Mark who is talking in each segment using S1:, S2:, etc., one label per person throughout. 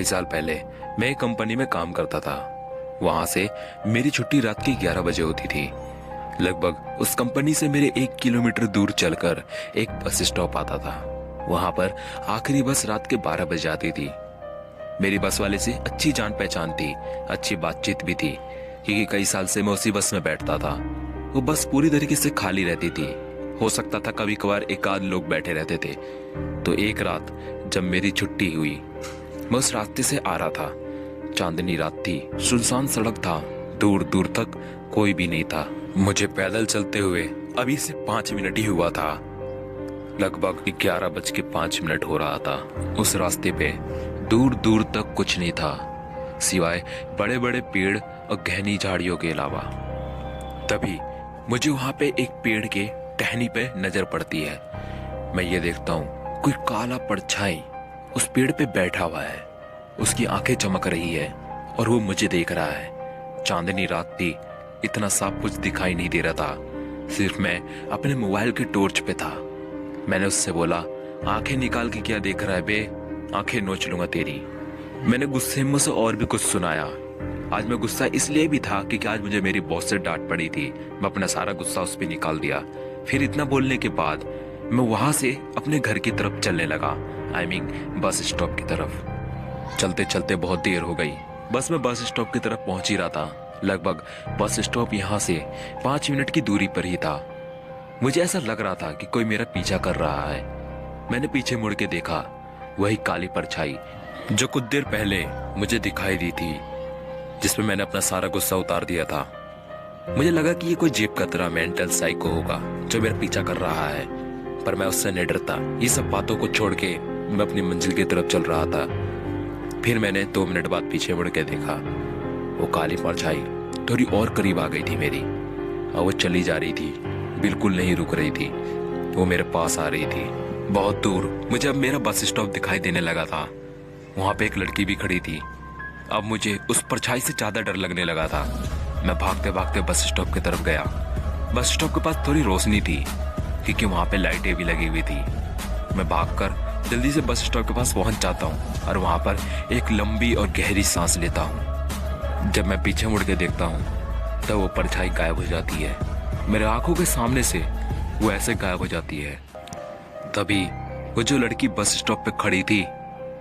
S1: कई साल पहले मैं एक कंपनी में काम करता था। वहां से मेरी छुट्टी रात के 11 बजे होती थी। लगभग उस कंपनी से मेरे 1 किलोमीटर दूर चलकर एक बस स्टॉप आता था। वहां पर आखिरी बस रात के 12 बजे आती थी। मेरी बस वाले से अच्छी जान पहचान थी, अच्छी बातचीत भी थी, क्योंकि कई साल से मैं उसी बस में बैठता था। वो बस पूरी तरीके से खाली रहती थी। हो सकता था कभी कभार एक आध लोग बैठे रहते थे। तो एक रात जब मेरी छुट्टी हुई, मैं उस रास्ते से आ रहा था। चांदनी रात थी, सुनसान सड़क था, दूर दूर तक कोई भी नहीं था। मुझे पैदल चलते हुए अभी से 5 मिनट ही हुआ था। लगभग 11:05 हो रहा था। उस रास्ते पे दूर दूर तक कुछ नहीं था, सिवाय बड़े बड़े पेड़ और घनी झाड़ियों के अलावा। तभी मुझे वहां पे एक पेड़ के टहनी पे नजर पड़ती है। मैं ये देखता हूँ कोई काला परछाई उस पेड़ पे बैठा हुआ है। उसकी आंखें चमक रही है और वो मुझे देख रहा है। चांदनी रात थी, इतना साफ कुछ दिखाई नहीं दे रहा था। सिर्फ मैं अपने मोबाइल के टॉर्च पे था। मैंने उससे बोला, आंखें निकाल के क्या देख रहा है बे, आंखें नोच लूंगा तेरी। मैंने गुस्से में उसे और भी कुछ सुनाया। आज मैं गुस्सा इसलिए भी था क्योंकि आज मुझे मेरी बॉस से डांट पड़ी थी। मैं अपना सारा गुस्सा उस पर निकाल दिया। फिर इतना बोलने के बाद मैं वहां से अपने घर की तरफ चलने लगा, आई मीन बस स्टॉप की तरफ। चलते चलते बहुत देर हो गई। बस मैं बस स्टॉप की तरफ पहुंच ही रहा था। लगभग बस स्टॉप यहाँ से 5 मिनट की दूरी पर ही था। मुझे ऐसा लग रहा था कि कोई मेरा पीछा कर रहा है। मैंने पीछे मुड़ के देखा, वही काली परछाई जो कुछ देर पहले मुझे दिखाई दी थी, जिसपे मैंने अपना सारा गुस्सा उतार दिया था। मुझे लगा कि ये कोई जेब कतरा मेंटल साइको होगा जो मेरा पीछा कर रहा है, पर मैं उससे नहीं डरता। ये सब बातों को छोड़ के मैं अपनी मंजिल की तरफ चल रहा था। फिर मैंने 2 मिनट बाद पीछे मुड़ के देखा। वो काली परछाई थोड़ी और करीब आ गई थी मेरी, और वो चली जा रही थी, बिल्कुल नहीं रुक रही थी। वो मेरे पास आ रही थी बहुत दूर। मुझे अब मेरा बस स्टॉप दिखाई देने लगा था। वहां पे एक लड़की भी खड़ी थी। अब मुझे उस परछाई से ज्यादा डर लगने लगा था। मैं भागते भागते बस स्टॉप की तरफ गया। बस स्टॉप के पास थोड़ी रोशनी थी, क्योंकि वहां पे लाइटें भी लगी हुई थी। मैं भागकर जल्दी से बस स्टॉप के पास पहुंच जाता हूँ और वहां पर एक लंबी और गहरी सांस लेता हूँ। जब मैं पीछे मुड़ के देखता हूँ तब वो परछाई गायब हो जाती है। मेरे आंखों के सामने से वो ऐसे गायब हो जाती है। तभी वो जो लड़की बस स्टॉप पे खड़ी थी,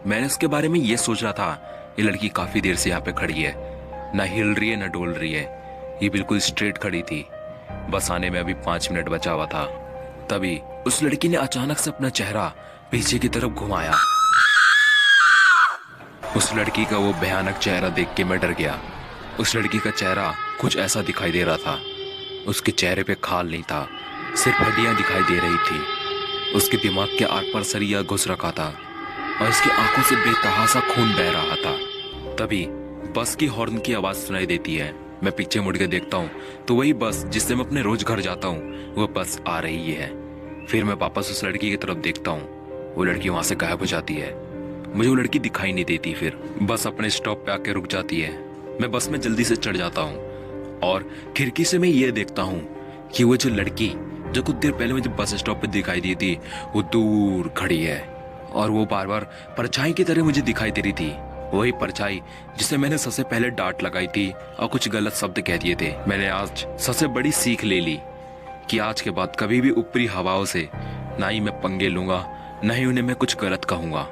S1: मैंने उसके बारे में ये सोच रहा था, ये लड़की काफी देर से यहाँ पे खड़ी है, ना हिल रही है ना डोल रही है, ये बिल्कुल स्ट्रेट खड़ी थी। बस आने में अभी 5 मिनट बचा हुआ था। तभी उस लड़की ने अचानक से अपना चेहरा पीछे की तरफ घुमाया। उस लड़की का वो भयानक चेहरा देख के मैं डर गया। उस लड़की का चेहरा कुछ ऐसा दिखाई दे रहा था। उसके चेहरे पे खाल नहीं था, सिर्फ हड्डियां दिखाई दे रही थी। उसके दिमाग के आर पार सरिया घुस रखा था और उसकी आंखों से बेतहासा खून बह रहा था। तभी बस की हॉर्न की आवाज सुनाई देती है। मैं पीछे मुड़ के देखता हूँ तो वही बस जिससे मैं अपने रोज घर जाता हूँ, वो बस आ रही है। फिर मैं वापस उस लड़की की तरफ देखता हूँ, वो लड़की वहां से गायब हो जाती है। मुझे वो लड़की दिखाई नहीं देती। फिर बस अपने स्टॉप पे आके रुक जाती है। मैं बस में जल्दी से चढ़ जाता हूँ और खिड़की से मैं ये देखता हूँ कि वो जो लड़की जो कुछ देर पहले मुझे बस स्टॉप पे दिखाई दी थी, वो दूर खड़ी है और वो बार बार परछाई की तरह मुझे दिखाई दे रही थी। वही परछाई जिसे मैंने सबसे पहले डांट लगाई थी और कुछ गलत शब्द कह दिए थे। मैंने आज सबसे बड़ी सीख ले ली कि आज के बाद कभी भी ऊपरी हवाओं से ना ही मैं पंगे लूंगा, ना ही उन्हें मैं कुछ गलत कहूंगा।